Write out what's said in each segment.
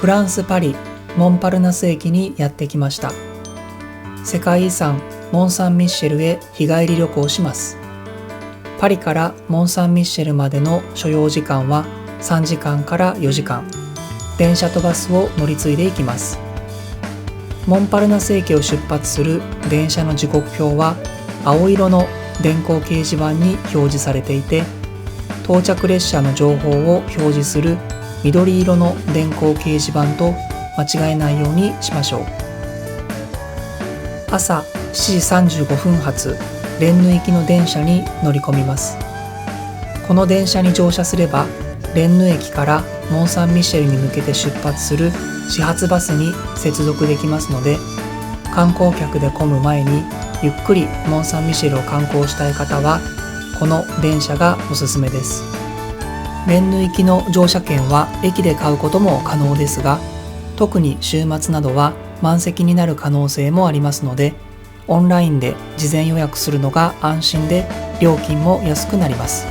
フランス・パリモンパルナス駅にやってきました。世界遺産モン・サン・ミッシェルへ日帰り旅行します。パリからモン・サン・ミッシェルまでの所要時間は3時間から4時間。電車とバスを乗り継いでいきます。モンパルナス駅を出発する電車の時刻表は青色の電光掲示板に表示されていて、到着列車の情報を表示する緑色の電光掲示板と間違えないようにしましょう。朝7時35分発レンヌ行きの電車に乗り込みます。この電車に乗車すればレンヌ駅からモン・サン・ミシェルに向けて出発する始発バスに接続できますので、観光客で混む前にゆっくりモン・サン・ミシェルを観光したい方はこの電車がおすすめです。レンヌ行きの乗車券は駅で買うことも可能ですが、特に週末などは満席になる可能性もありますので、オンラインで事前予約するのが安心で料金も安くなります。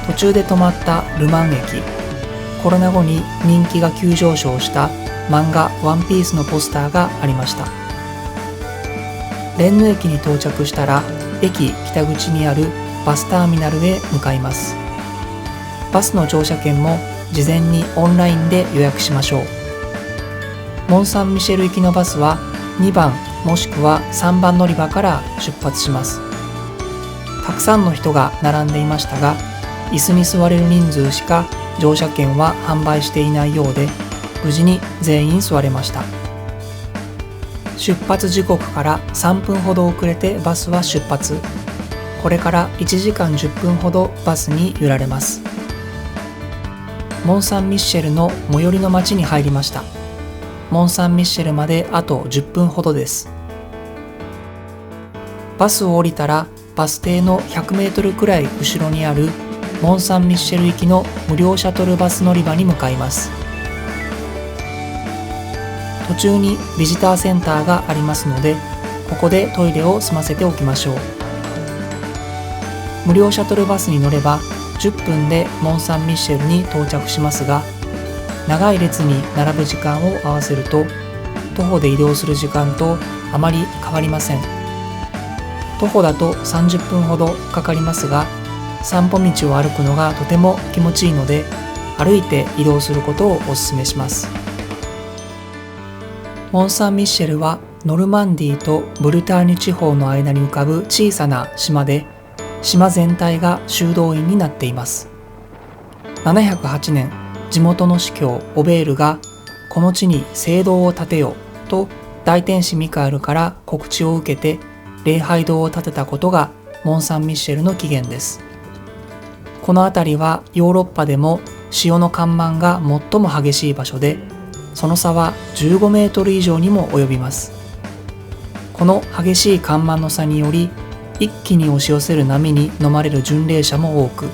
途中で止まったルマン駅、コロナ後に人気が急上昇した漫画ワンピースのポスターがありました。レンヌ駅に到着したら駅北口にあるバスターミナルへ向かいます。バスの乗車券も事前にオンラインで予約しましょう。モン・サン・ミシェル行きのバスは2番もしくは3番乗り場から出発します。たくさんの人が並んでいましたが、椅子に座れる人数しか乗車券は販売していないようで、無事に全員座れました。出発時刻から3分ほど遅れてバスは出発。これから1時間10分ほどバスに揺られます。モン・サン・ミッシェルの最寄りの町に入りました。モン・サン・ミッシェルまであと10分ほどです。バスを降りたらバス停の100メートルくらい後ろにあるモン・サン・ミッシェル行きの無料シャトルバス乗り場に向かいます。途中にビジターセンターがありますので、ここでトイレを済ませておきましょう。無料シャトルバスに乗れば10分でモン・サン・ミッシェルに到着しますが、長い列に並ぶ時間を合わせると徒歩で移動する時間とあまり変わりません。徒歩だと30分ほどかかりますが、散歩道を歩くのがとても気持ちいいので、歩いて移動することをお勧めします。モン・サン・ミッシェルはノルマンディーとブルターニュ地方の間に浮かぶ小さな島で、島全体が修道院になっています。708年、地元の司教オベールがこの地に聖堂を建てようと大天使ミカエルから告知を受けて礼拝堂を建てたことがモン・サン・ミッシェルの起源です。この辺りはヨーロッパでも潮の干満が最も激しい場所で、その差は15メートル以上にも及びます。この激しい干満の差により、一気に押し寄せる波に飲まれる巡礼者も多く、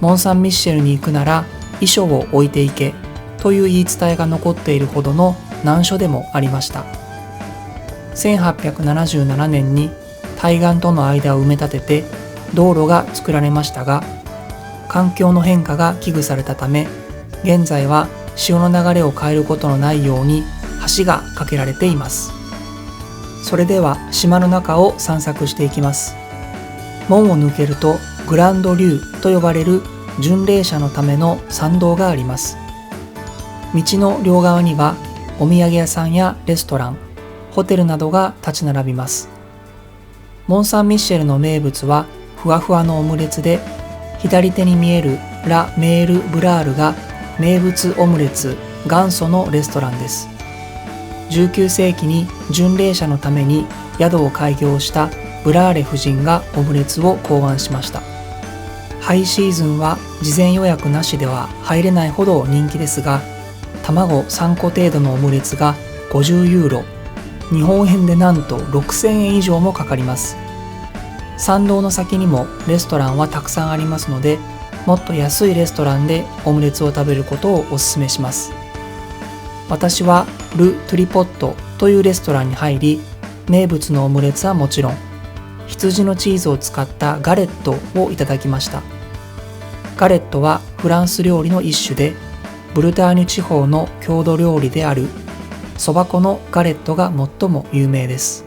モン・サン・ミッシェルに行くなら遺書を置いていけという言い伝えが残っているほどの難所でもありました。1877年に対岸との間を埋め立てて道路が作られましたが、環境の変化が危惧されたため、現在は潮の流れを変えることのないように橋が架けられています。それでは島の中を散策していきます。門を抜けるとグランドリューと呼ばれる巡礼者のための参道があります。道の両側にはお土産屋さんやレストラン、ホテルなどが立ち並びます。モン・サン・ミッシェルの名物はふわふわのオムレツで、左手に見えるラ・メール・ブラールが名物オムレツ元祖のレストランです。19世紀に巡礼者のために宿を開業したブラーレ夫人がオムレツを考案しました。ハイシーズンは事前予約なしでは入れないほど人気ですが、卵3個程度のオムレツが50ユーロ、日本円でなんと6000円以上もかかります。参道の先にもレストランはたくさんありますので、もっと安いレストランでオムレツを食べることをお勧めします。私はル・トゥリポットというレストランに入り、名物のオムレツはもちろん、羊のチーズを使ったガレットをいただきました。ガレットはフランス料理の一種で、ブルターニュ地方の郷土料理であるそば粉のガレットが最も有名です。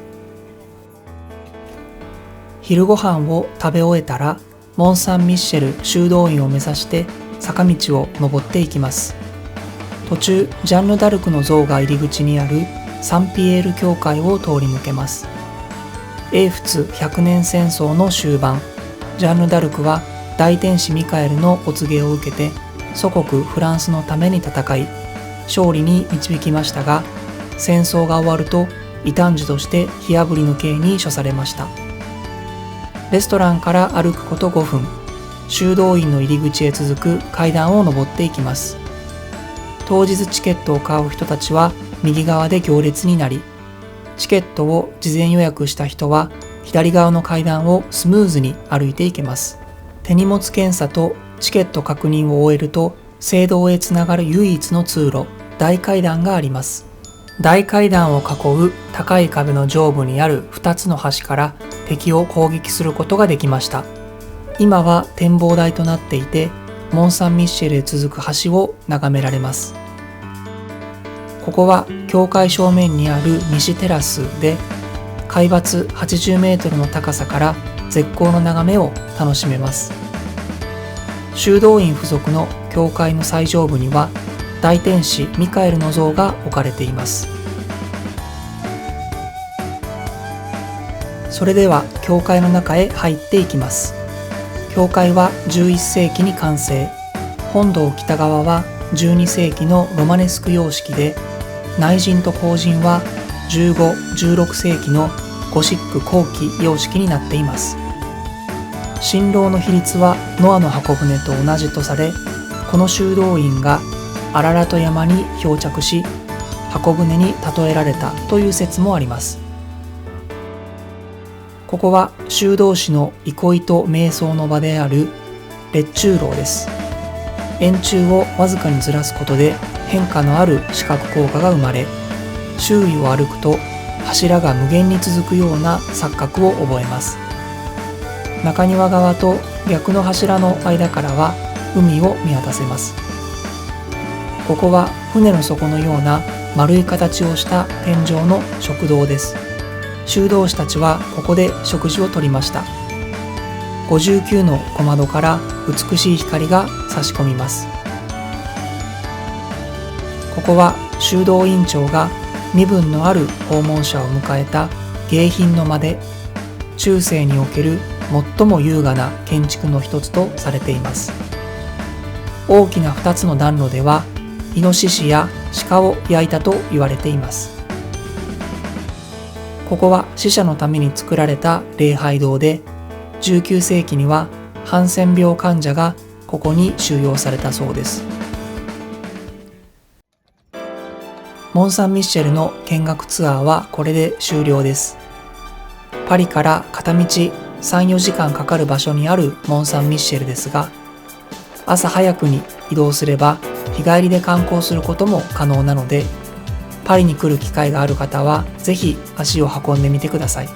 昼ご飯を食べ終えたら、モン・サン・ミッシェル修道院を目指して坂道を登っていきます。途中、ジャンヌ・ダルクの像が入り口にあるサンピエール教会を通り抜けます。英仏100年戦争の終盤、ジャンヌ・ダルクは大天使ミカエルのお告げを受けて祖国フランスのために戦い、勝利に導きましたが、戦争が終わると異端児として火あぶりの刑に処されました。レストランから歩くこと5分、修道院の入り口へ続く階段を登っていきます。当日チケットを買う人たちは右側で行列になり、チケットを事前予約した人は左側の階段をスムーズに歩いていけます。手荷物検査とチケット確認を終えると、聖堂へつながる唯一の通路、大階段があります。大階段を囲う高い壁の上部にある2つの橋から敵を攻撃することができました。今は展望台となっていて、モン・サン・ミッシェルへ続く橋を眺められます。ここは教会正面にある西テラスで、海抜80メートルの高さから絶好の眺めを楽しめます。修道院付属の教会の最上部には大天使ミカエルの像が置かれています。それでは教会の中へ入っていきます。教会は11世紀に完成。本堂北側は12世紀のロマネスク様式で、内陣と後陣は15、16世紀のゴシック後期様式になっています。新郎の比率はノアの箱舟と同じとされ、この修道院がアララト山に漂着し、箱舟に例えられたという説もあります。ここは修道士の憩いと瞑想の場である列柱楼です。円柱をわずかにずらすことで変化のある視覚効果が生まれ、周囲を歩くと柱が無限に続くような錯覚を覚えます。中庭側と逆の柱の間からは海を見渡せます。ここは船の底のような丸い形をした天井の食堂です。修道士たちはここで食事をとりました。59の小窓から美しい光が差し込みます。ここは修道院長が身分のある訪問者を迎えた迎賓の間で、中世における最も優雅な建築の一つとされています。大きな2つの暖炉ではイノシシや鹿を焼いたと言われています。ここは死者のために作られた礼拝堂で、19世紀にはハンセン病患者がここに収容されたそうです。モン・サン・ミッシェルの見学ツアーはこれで終了です。パリから片道 3,4 時間かかる場所にあるモン・サン・ミッシェルですが、朝早くに移動すれば日帰りで観光することも可能なので、パリに来る機会がある方はぜひ足を運んでみてください。